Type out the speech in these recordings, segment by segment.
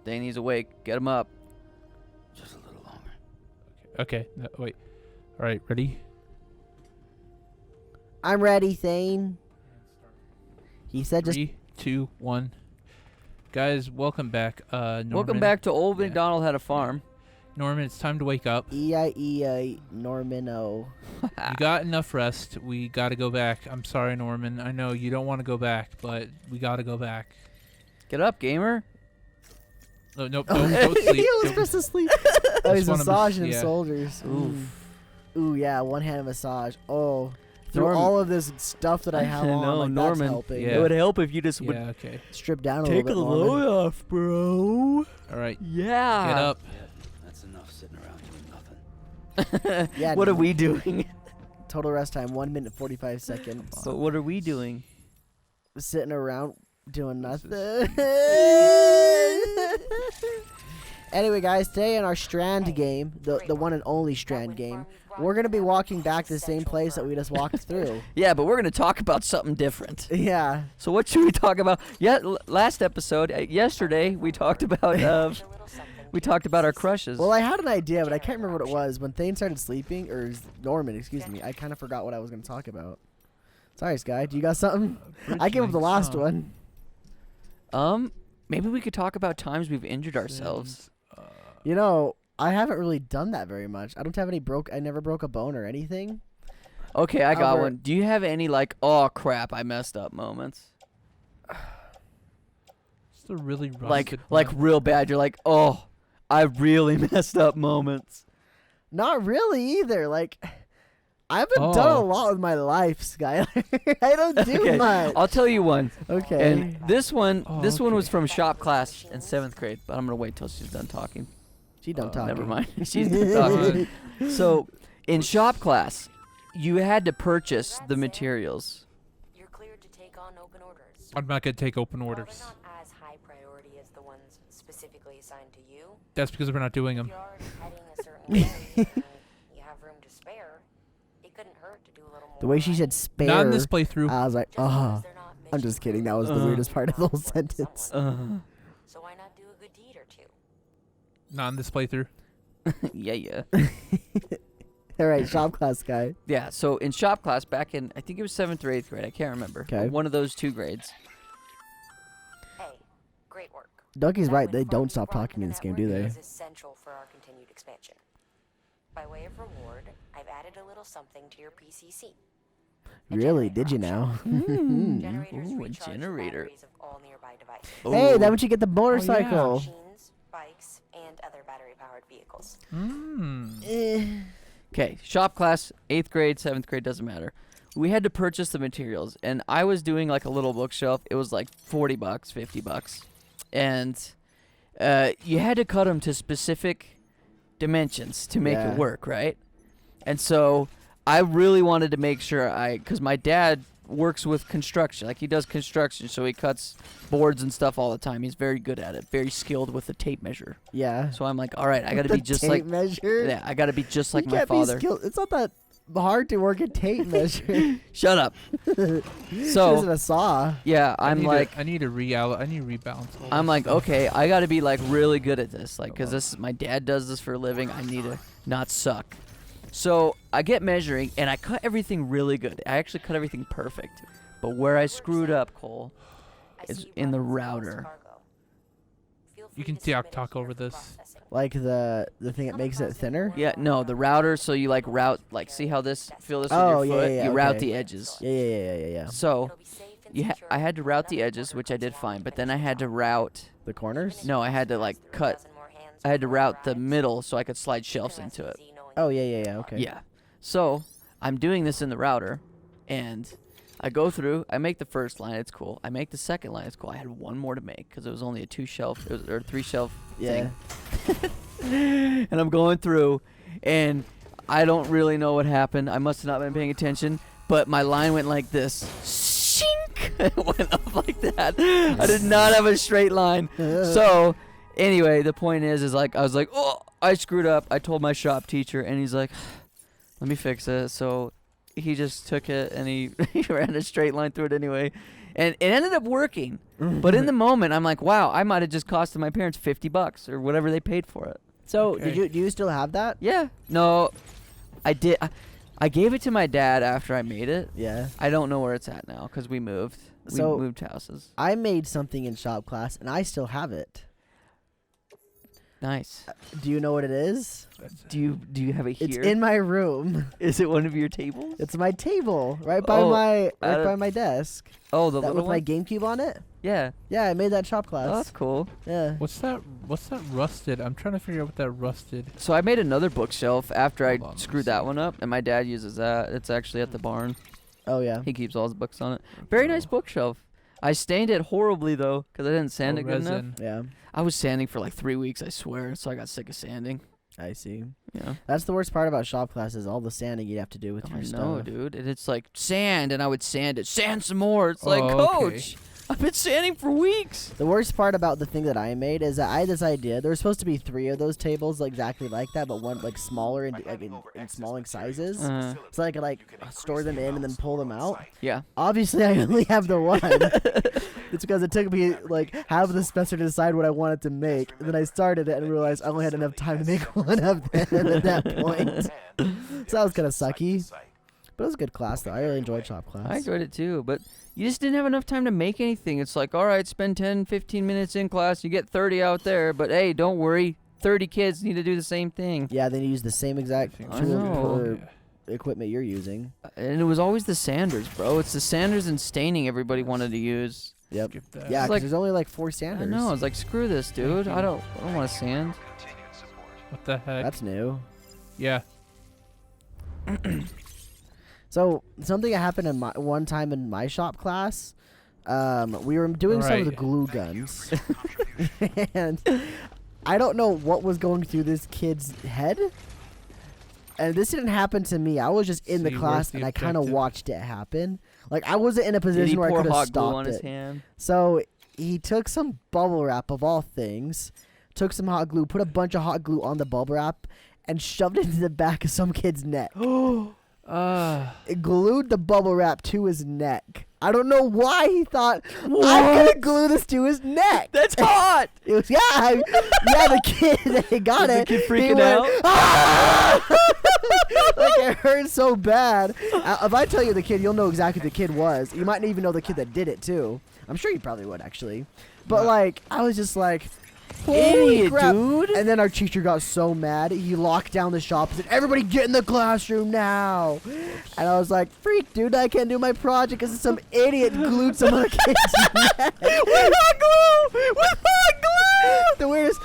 Thane, he's awake. Get him up. Just a little longer. Okay. No, wait. All right. Ready? I'm ready, Thane. He said just... 3, 2, 1. Guys, welcome back. Norman. Welcome back to Old Yeah. MacDonald Had a Farm. Norman, it's time to wake up. E-I-E-I, Normano. You got enough rest. We got to go back. I'm sorry, Norman. I know you don't want to go back, but we got to go back. Get up, gamer. No, nope, don't sleep. He was Don't- supposed to sleep. Oh, he's Just wanna massaging yeah. soldiers. Oof. Ooh, yeah, one-handed massage. Oh, through Norman. all of this stuff that I have I on, know, like, Norman. that's helping. Yeah. It would help if you just would Yeah, okay. Strip down a take a little bit, Norman. load off, bro. All right. Yeah. Get up. Yeah, that's enough sitting around doing nothing. Yeah, What are dude. we doing? Total rest time, 1 minute 45 seconds. But what are we doing? Sitting around doing This nothing. Anyway, guys, today in our Strand game, the one and only Strand game, we're going to be walking back to the same place that we just walked through. Yeah, but we're going to talk about something different. Yeah. So what should we talk about? Yeah, last episode, yesterday, we talked about our crushes. Well, I had an idea, but I can't remember what it was. When Thane started sleeping, or Norman, excuse me, I kind of forgot what I was going to talk about. Sorry, Sky. Do you got something? I came up with the last one. Maybe we could talk about times we've injured ourselves. You know, I haven't really done that very much. I don't have any I never broke a bone or anything. Okay, I got Albert- one. Do you have any like, oh crap, I messed up moments? Just a really Like rusted real bad. You're like, oh, I really messed up moments. Not really either. Like, I haven't done a Oh. lot with my life, Skylar. I don't do Okay, much. I'll tell you one. Okay. And this one Oh, was okay. from shop class in 7th grade, but I'm going to wait till she's done talking. She don't talk. Never mind. She's done talking. So, in shop class, you had to purchase the materials. You're cleared to take on open orders. I'm not going to take open While orders. they're not as high priority as the ones specifically assigned to you, That's because we're not doing if them. you're already heading a certain way and you have room to spare, it couldn't hurt to do a little more. The way she right? said spare, Not in this playthrough. I was like, Just because oh. they're not I'm just kidding. That was the Uh. weirdest part of the whole mission critical to sentence. someone. So why not do a good deed or two? Not in this playthrough. Yeah. All right, shop class guy. Yeah, so in shop class back in, I think it was 7th or 8th grade, I can't remember. 'Kay. One of those two grades. Hey, great work. Donkey's That right. went They far don't too stop broad talking in the this game, do network they? is essential for our continued expansion. By way of reward, I've added a little something to your PCC. A Really? generator Did you option. now? Generators Ooh, a recharge the generator. batteries of all nearby devices. Hey, Ooh. then would you get the motorcycle? Machines, bikes, and other battery-powered vehicles. Hmm. Okay, shop class, 8th grade, 7th grade, doesn't matter. We had to purchase the materials, and I was doing like a little bookshelf. It was like $40, $50. And you had to cut them to specific dimensions to make Yeah. it work, right? And so I really wanted to make sure because my dad works with construction. Like, he does construction, so he cuts boards and stuff all the time. He's very good at it, very skilled with the tape measure. Yeah. So I'm like, all right, I got to The be just tape like, measure. yeah, I got to be just like You my can't be father. skilled. It's not that hard to work a tape measure. Shut up. It So isn't a saw. yeah, I'm like, I need to rebalance. all I'm this like, stuff. okay, I got to be like really good at this, like, cause this my dad does this for a living. I need to not suck. So I get measuring and I cut everything really good. I actually cut everything perfect. But where I screwed up, Cole, I It's see in the buttons across router. cargo. Feel You free can to submit it talk here over for this. processing. Like the thing that makes it thinner. yeah, no, the router. So you like route, like, see how this feel this Oh, with your yeah, foot? yeah, You route okay. the edges. Yeah. So It'll be safe and secure I had to for route the another edges, worker which I comes did along fine. to But then I finish had the to job. route. The corners. No, I had to like Through a cut. dozen more hands I had to before it route the arrives. middle so I could slide You shelves can rest into it. easy knowing Oh you yeah. Okay. Yeah. So I'm doing this in the router, and I go through. I make the first line. It's cool. I make the second line. It's cool. I had one more to make because it was only a 2-shelf or 3-shelf Yeah. thing. And I'm going through, and I don't really know what happened. I must have not been paying attention, but my line went like this. Shink! It went up like that. I did not have a straight line. So anyway, the point is like I was like, oh, I screwed up. I told my shop teacher, and he's like, let me fix it. So he just took it and he ran a straight line through it anyway, and it ended up working. But in the moment, I'm like, wow, I might have just costed my parents $50 or whatever they paid for it. So Okay. do you still have that? Yeah. No, I did. I gave it to my dad after I made it. Yeah. I don't know where it's at now because we moved. So- we moved houses. I made something in shop class, and I still have it. Nice. Do you know what it is? Do you have it here? It's in my room. Is it one of your tables? It's my table right by Oh, my desk. Oh, the That little with my one. GameCube on it. Yeah. Yeah, I made that shop Oh, class. that's cool. Yeah. What's that rusted? I'm trying to figure out what that rusted. So I made another bookshelf after I Hold on, let me screwed see. that one up, and my dad uses that. It's actually at the barn. Oh yeah. He keeps all his books on it. Very nice bookshelf. I stained it horribly though, because I didn't sand it good enough. resin. Yeah. I was sanding for like 3 weeks, I swear. So I got sick of sanding. I see. Yeah. That's the worst part about shop classes, all the sanding you have to do with your I stuff. know, dude. And it's like sand, and I would sand it. Sand some more. It's like, Oh, okay. Coach, I've been sanding for weeks. The worst part about the thing that I made is that I had this idea. There were supposed to be 3 of those tables exactly like that, but one like smaller in smaller sizes. So I could like store them in and then pull them out. Yeah. Obviously, I only have the one. It's because it took me like half of the semester to decide what I wanted to make. And then I started it and realized I only had enough time to make one of them at that point. So that was kind of sucky. But it was a good class, though. I really enjoyed shop class. I enjoyed it too, but you just didn't have enough time to make anything. It's like, all right, spend 10, 15 minutes in class, you get 30 out there, but hey, don't worry, 30 kids need to do the same thing. Yeah, they use the same exact I tool know. per equipment you're using. And it was always the sanders, bro. It's the sanders and staining everybody wanted to use. Yep. Skip that. Yeah, 'cause like- there's only like 4 I standards. know. It's like, screw this, dude. I don't want to sand. What the heck? That's new. Yeah. So something that happened in one time in my shop class, we were doing some of the Right. glue guns, and I don't know what was going through this kid's head. And this didn't happen to me. I was just in the See, class where's the and I kind of objective? watched it happen. Like I wasn't in a Did he position where I pour could have hot glue stopped on his it. hand? So he took some bubble wrap of all things, took some hot glue, put a bunch of hot glue on the bubble wrap, and shoved it into the back of some kid's neck. It glued the bubble wrap to his neck. I don't know why he thought I'm gonna glue this to his neck. That's hot. It was the kid they got Was the it. kid he freaking went, out? "Ah!" Like it hurt so bad. If I tell you the kid, you'll know exactly who the kid was. You might even know the kid that did it too. I'm sure you probably would actually. But like I was just like, holy Idiot, crap. dude. And then our teacher got so mad, he locked down the shop and said, everybody get in the classroom now. And I was like, freak, dude, I can't do my project because some idiot glued some other kid's neck. With hot glue! With hot glue! The weirdest,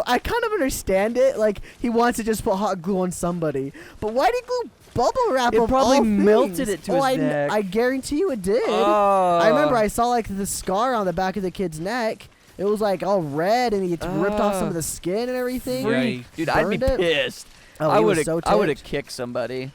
I kind of understand it. Like, he wants to just put hot glue on somebody. But why did he glue bubble wrap It of probably all melted things? it to his neck. I guarantee you it did. I remember I saw, like, the scar on the back of the kid's neck. It was like all red, and he ripped off some of the skin and everything. Yikes. Dude, I'd be Burned it. pissed. Oh, I he was would have. so I would have ticked. kicked somebody.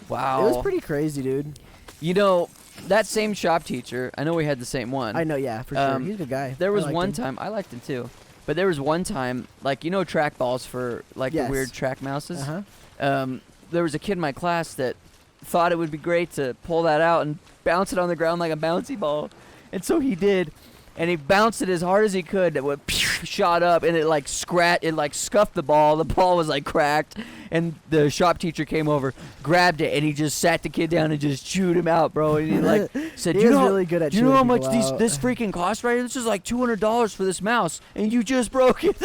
Wow. It was pretty crazy, dude. You know, that same shop teacher. I know we had the same one. I know, yeah, for sure. He's a good guy. There I was liked one him. time I liked him too, but there was one time, like track balls for like Yes. the weird track mouses. Uh-huh. There was a kid in my class that thought it would be great to pull that out and bounce it on the ground like a bouncy ball, and so he did. And he bounced it as hard as he could. It went shot up, and it like scuffed the ball. The ball was like cracked, and the shop teacher came over, grabbed it, and he just sat the kid down and just chewed him out, bro. And he like said, He "You was know, really good at do you know how chewing much people out." this freaking costs right here? This is like $200 for this mouse, and you just broke it."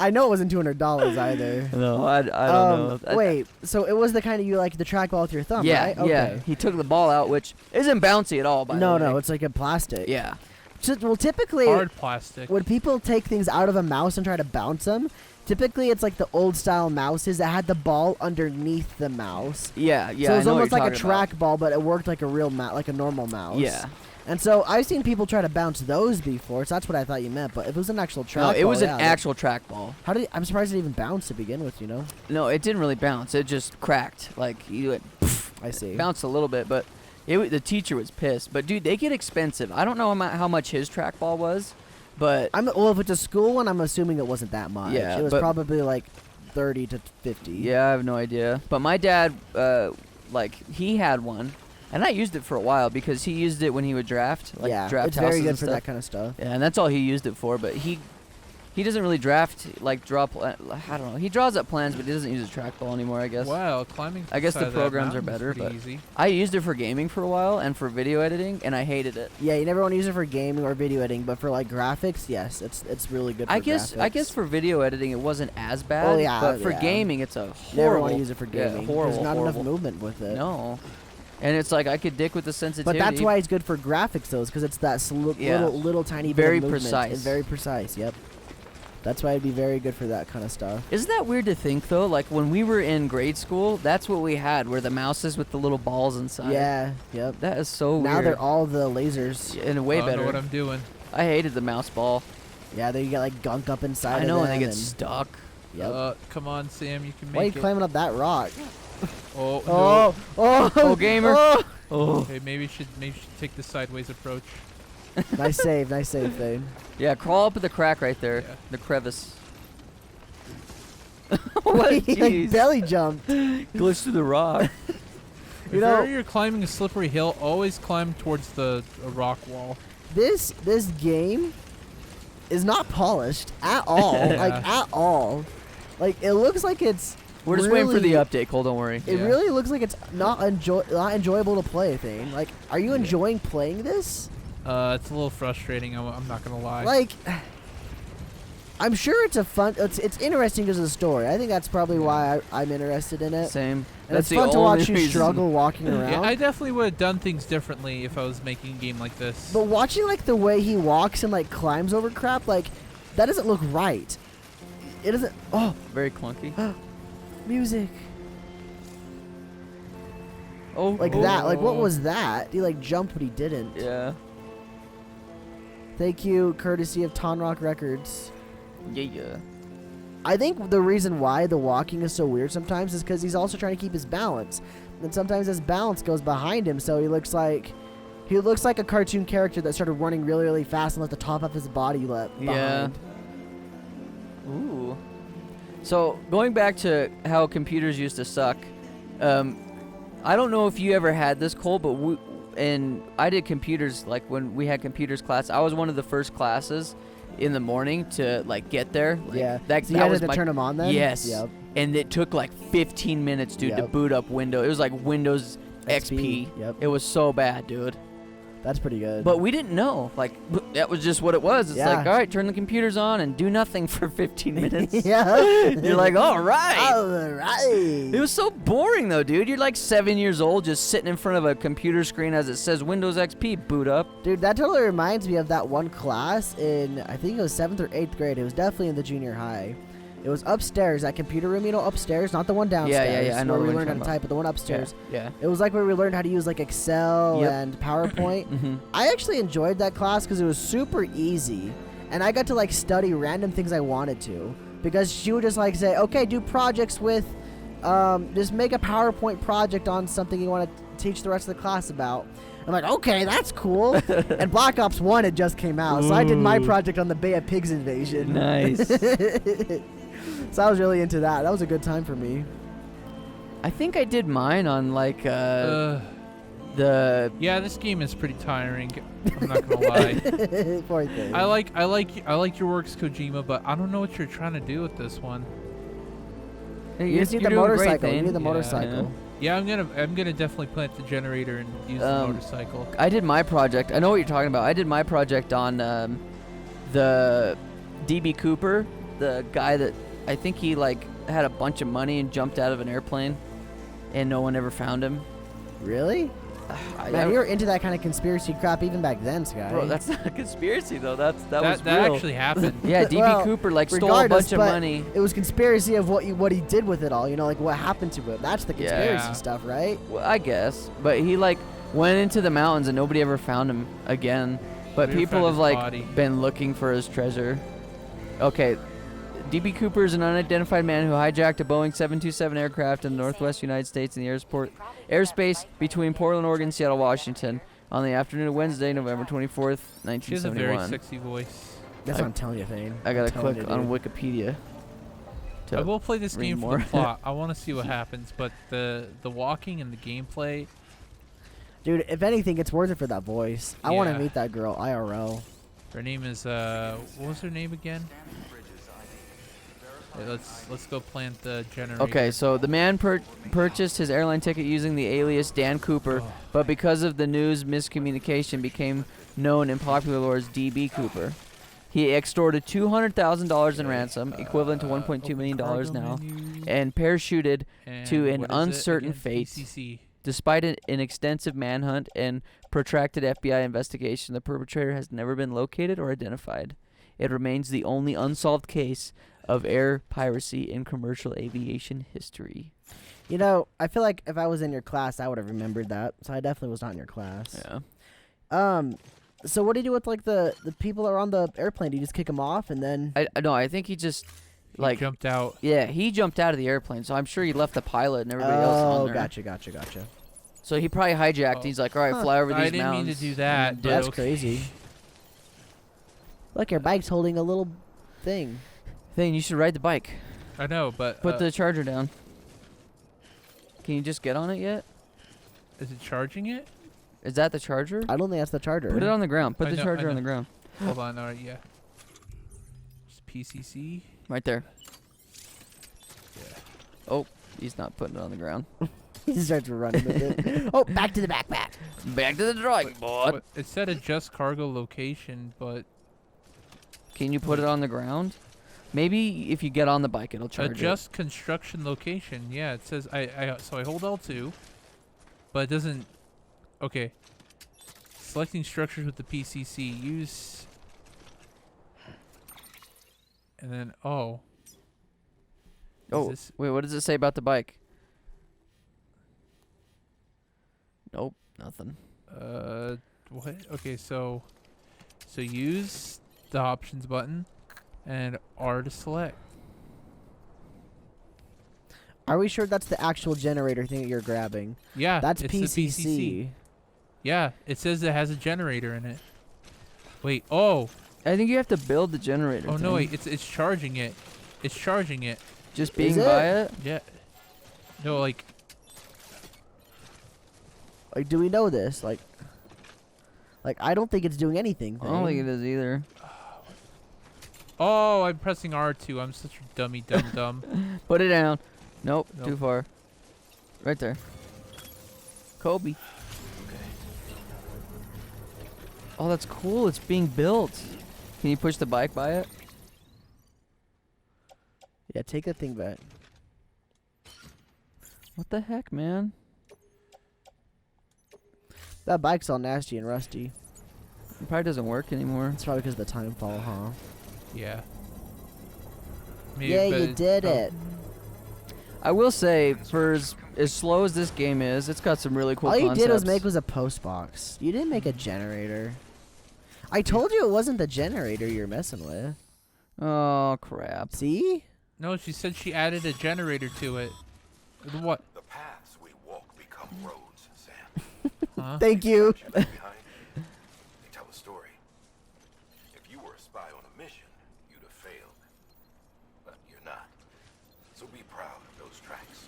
I know it wasn't $200 either. No, I don't know. Wait, so it was the kind of you like the trackball with your thumb, Yeah, right? yeah. Okay. He took the ball out, which isn't bouncy at all. By the way. No, it's like a plastic. Yeah. Well, typically, Hard plastic. when people take things out of a mouse and try to bounce them, typically it's like the old style mouses that had the ball underneath the mouse. Yeah, yeah. So it I was know what almost you're like a talking about. track ball, but it worked like a real like a normal mouse. Yeah. And so I've seen people try to bounce those before, so that's what I thought you meant. But if it was an actual track No, ball, it was yeah, an that- actual track ball. I'm surprised it even bounced to begin with, No, it didn't really bounce. It just cracked. Like you went, I see. bounced a little bit, but the teacher was pissed. But dude, they get expensive. I don't know how much his track ball was, but Well, if it's a school one, I'm assuming it wasn't that much. Yeah, it was but- probably like 30 to 50. Yeah, I have no idea. But my dad, like, he had one, and I used it for a while because he used it when he would draft, like yeah, draft it's houses very good and for stuff. that kind of stuff. Yeah, and that's all he used it for. But he doesn't really draft, like I don't know. He draws up plans, but he doesn't use a trackball anymore, I guess. Wow, climbing. I guess the side of that programs are mountain is better, pretty but easy. I used it for gaming for a while and for video editing, and I hated it. Yeah, you never want to use it for gaming or video editing, but for like graphics, yes, it's really good. For I guess graphics. for video editing it wasn't as bad. Oh, yeah, but for yeah. gaming it's a You horrible. never want to use it for yeah, gaming. horrible, There's not horrible. enough movement with it. No, and it's like I could dick with the But sensitivity. that's why it's good for graphics, though, because it's that Yeah. little tiny Very bit of movement. precise. And very precise. Yep. That's why it'd be very good for that kind of stuff. Isn't that weird to think though? Like when we were in grade school, that's what we had, were the mouses with the little balls inside. Yeah. Yep. That is so Now weird. they're all the lasers. and way I don't know better. what I'm doing. I hated the mouse ball. Yeah, they get like gunk up inside. I know, of and they them get stuck. Yep. Come on, Sam, you can Why are you make it. climbing up that rock? Oh, no. Oh, gamer. oh. Oh. Okay, maybe you should take the sideways approach. Nice save, Thane. Yeah, crawl up at the crack right there, Yeah. the crevice. What? He like Jeez. belly jumped. Glitch through the rock. If You know- you're climbing a slippery hill, always climb towards the rock wall. This game is not polished at all. Like Yeah. at all. Like it looks like it's. We're just waiting for the really- update, Cole, don't worry. It Yeah. really looks like it's not enjoyable to play. Thing. Like, are you enjoying playing this? It's a little frustrating. I'm not gonna lie. Like, I'm sure it's a fun. It's interesting because of the story. I think that's probably why I'm interested in it. Same. And That's it's fun the to watch only you reason. struggle walking around. yeah, I definitely would have done things differently if I was making a game like this. But watching like the way he walks and like climbs over crap, like that doesn't look right. It doesn't. Oh, Very clunky. music Oh, like oh. that. Like what was that? He like jumped, but he didn't. Yeah. Thank you, courtesy of Tonrock Records. Yeah. I think the reason why the walking is so weird sometimes is because he's also trying to keep his balance, and sometimes his balance goes behind him, so he looks like a cartoon character that started running really, really fast and let the top of his body let Yeah. behind. Ooh. So going back to how computers used to suck, I don't know if you ever had this, Cole, but I did computers, like when we had computers class. I was one of the first classes in the morning to like get there. Like, Yeah. That, So you that had was to my, turn them on then? Yes. Yep. And it took like 15 minutes, dude, to Yep. boot up Windows. It was like Windows XP. Yep. It was so bad, dude. That's pretty good. But we didn't know. Like, that was just what it was. It's Yeah. like, all right, turn the computers on and do nothing for 15 minutes. yeah. You're like, all right. All right. It was so boring, though, dude. You're like 7 years old just sitting in front of a computer screen as it says Windows XP, boot up. Dude, that totally reminds me of that one class in, I think it was 7th or 8th grade. It was definitely in the junior high. It was upstairs, that computer room, you know, upstairs, not the one downstairs. yeah, I know where the we one learned how you're to talking type, but the one upstairs. Yeah. It was like where we learned how to use like Excel Yep. and PowerPoint. Mm-hmm. I actually enjoyed that class because it was super easy, and I got to like study random things I wanted to, because she would just like say, okay, do projects with, just make a PowerPoint project on something you want to teach the rest of the class about. I'm like, okay, that's cool. And Black Ops 1 had just came out, so I did my Ooh. project on the Bay of Pigs invasion. Nice. So I was really into that. That was a good time for me. I think I did mine on like the Yeah, this game is pretty tiring. I'm not gonna lie. Poor thing. I like your works, Kojima, but I don't know what you're trying to do with this one. You just need the you're doing great, motorcycle. You Thane. need the Yeah, motorcycle. Yeah, I'm gonna definitely plant the generator and use the motorcycle. I did my project. I know what you're talking about. I did my project on the DB Cooper, the guy that I think he like had a bunch of money and jumped out of an airplane, and no one ever found him. Really? Man, you were into that kind of conspiracy crap even back then, Sky. Bro, that's not a conspiracy though. That was That real. actually happened. Yeah, DB Well, Cooper like stole a regardless, bunch of but money. It was conspiracy of what he did with it all. You know, like what happened to it. That's the conspiracy Yeah. stuff, right? Well, I guess, but he like went into the mountains and nobody ever found him again. But Nobody people found have his like body. been looking for his treasure. Okay, DB Cooper is an unidentified man who hijacked a Boeing 727 aircraft in the northwest United States in the airspace between Portland, Oregon, and Seattle, Washington on the afternoon of Wednesday, November 24th, She has a very 1971. sexy voice. That's what I'm telling you, Thane. I gotta I'm telling click you, on dude. Wikipedia. I will play this read game more. for the plot. I want to see what happens, but the walking and the gameplay. Dude, if anything, it's worth it for that voice. I want to Yeah. meet that girl IRL. Her name is what was her name again? Yeah, let's go plant the generator. Okay, so the man purchased his airline ticket using the alias Dan Cooper, Oh. but because of the news miscommunication became known in popular lore as DB Cooper. He extorted $200,000 in ransom, equivalent to $1.2 million now, and parachuted to an uncertain fate. PCC. Despite an extensive manhunt and protracted FBI investigation, the perpetrator has never been located or identified. It remains the only unsolved case of air piracy in commercial aviation history. You know, I feel like if I was in your class, I would have remembered that. So I definitely was not in your class. Yeah. So what do you do with like the people that are on the airplane? Do you just kick them off and then? I think he just He jumped out. Yeah, he jumped out of the airplane, so I'm sure he left the pilot and everybody else on there. Gotcha. So he probably hijacked. And he's like, all right, fly over these I didn't mountains. mean to do that. and but That's okay. crazy. Look, your bike's holding a little thing. Thing, you should ride the bike. I know, but Put the charger down. Can you just get on it yet? is it charging it? Is that the charger? I don't think that's the charger. Put it on the ground. Put I the know- charger I on the know. ground. Hold on. All right, yeah. It's PCC. Right there. Yeah. Oh, he's not putting it on the ground. He starts running with it. Oh, back to the backpack. Back to the drawing board. What? It said adjust cargo location, but Can you put it on the ground? Maybe if you get on the bike, it'll charge adjust construction location. Yeah, it says so I hold L2, but it doesn't. Okay. Selecting structures with the PCC. Use. And then it. Is Oh, this- wait, what does it say about the bike? Nope, nothing. What? Okay, so use the options button and R to select. Are we sure that's the actual generator thing that you're grabbing? Yeah, That's it's the PCC. Yeah, it says it has a generator in it. Wait, oh I think you have to build the generator. no, thing. wait, it's charging it. It's charging it. Just being it? by it? Yeah. No, like Like, do we know this? Like I don't think it's doing anything. I don't think it is either. oh, I'm pressing R2. I'm such a dummy, dumb. Put it down. Nope, Nope. too far. Right there. Kobe. Oh, that's cool. It's being built. Can you push the bike by it? Yeah, take that thing back. What the heck, man? That bike's all nasty and rusty. It probably doesn't work anymore. It's probably because of the time fall, huh? Yeah. Maybe, Yeah, but you did oh, it. I will say, for as slow as this game is, it's got some really cool All you concepts. did was make was a post box. You didn't make a generator. I told you it wasn't the generator you're messing with. Oh, crap. See? No, she said she added a generator to it. What? The paths we walk become roads, Sam. Huh? Thank you. Behind they tell a story. If you were a spy on a mission, you'd have failed. But you're not. So be proud of those tracks.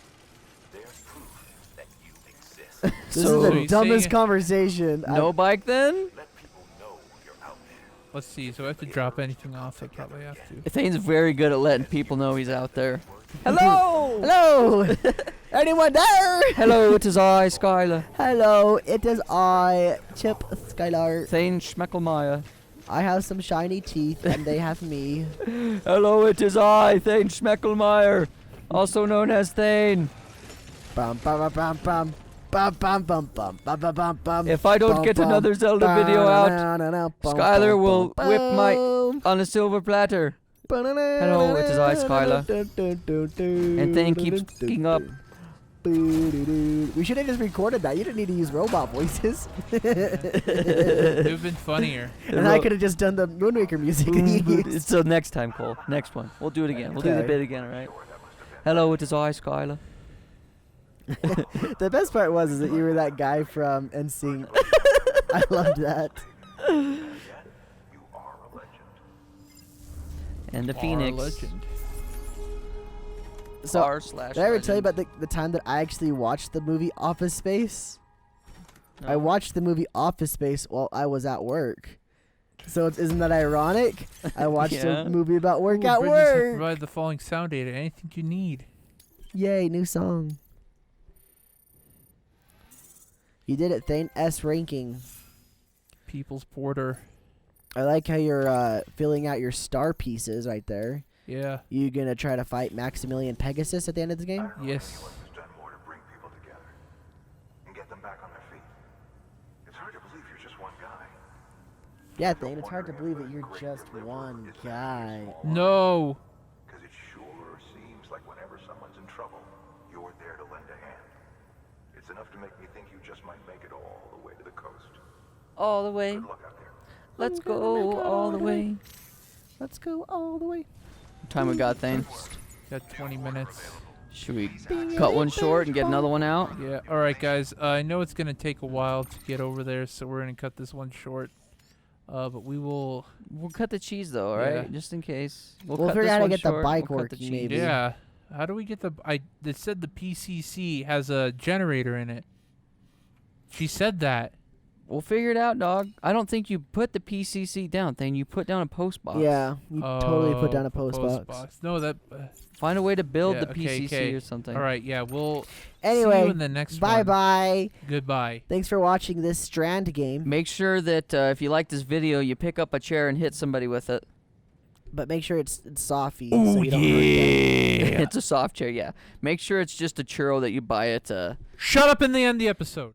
They're proof that you exist. This So- is So the you're dumbest saying- conversation. No bike then? Let people know you're out there. Let's see. So I have to drop anything off. I probably have to. Thane's very good at letting people know he's out there. Hello! Hello! Anyone there? Hello, it is I, Skylar. Hello, it is I, Chip Skylar. Thane Schmeckelmeyer. I have some shiny teeth, and they have me. Hello, it is I, Thane Schmeckelmeyer, also known as Thane. Bum bum bum bum bum bum bum bum bum bum bum bum. If I don't get another Zelda video out, Skylar will whip my on a silver platter. Hello, it is I, Skylar. And Thane keeps picking up. We should have just recorded that. You didn't need to use robot voices. It would have been funnier. And I could have just done the Moon Waker music. So next time, Cole. Next one. We'll do it again. We'll do the Okay. bit again, alright? Hello, it is I, Skylar. The best part was is that you were that guy from NSYNC. I loved that. You are a legend. And the Our Phoenix. legend. So, r/legend. did I ever tell you about the time that I actually watched the movie Office Space? I No. watched the movie Office Space while I was at work. So isn't that ironic? I watched Yeah. a movie about work Ooh, at Bridges has work. provided the following sound data. Anything you need. Yay, new song. You did it, Thane. S ranking. People's Porter. I like how you're filling out your star pieces right there. Yeah. You gonna try to fight Maximilian Pegasus at the end of the game? Yes. Anyone has done more to bring people together and get them back on their feet. It's hard to believe you're just one guy. Yeah, Thane, it's hard to believe that you're just one guy. No. Because it sure seems like whenever someone's in trouble, you're there to lend a hand. It's enough to make me think you just might make it all the way to the coast. All the way. Good luck out there. Let's go all the way. Let's go all the way. What time we got, Thane? Got 20 minutes. Should we cut one short and get another one out? Yeah. All right, guys. I know it's gonna take a while to get over there, so we're gonna cut this one short. But we will. We'll cut the cheese though, all right? Yeah. Just in case. We'll cut figure this out how to one get the short, bike we'll cut the working, cheese. maybe. Yeah. How do we get the? It said the PCC has a generator in it. She said that. We'll figure it out, dog. I don't think you put the PCC down, Thane. You put down a post box. Yeah, you totally put down a Oh, post box. No, that. Find a way to build Yeah, the okay, PCC okay. or something. All right. Yeah. We'll. See Anyway, you in the next bye one. bye. Goodbye. Thanks for watching this Strand game. Make sure that if you like this video, you pick up a chair and hit somebody with it. But make sure it's softy so you don't hurt them. It's a soft chair, yeah. Make sure it's just a churro that you buy at Shut up and end the episode.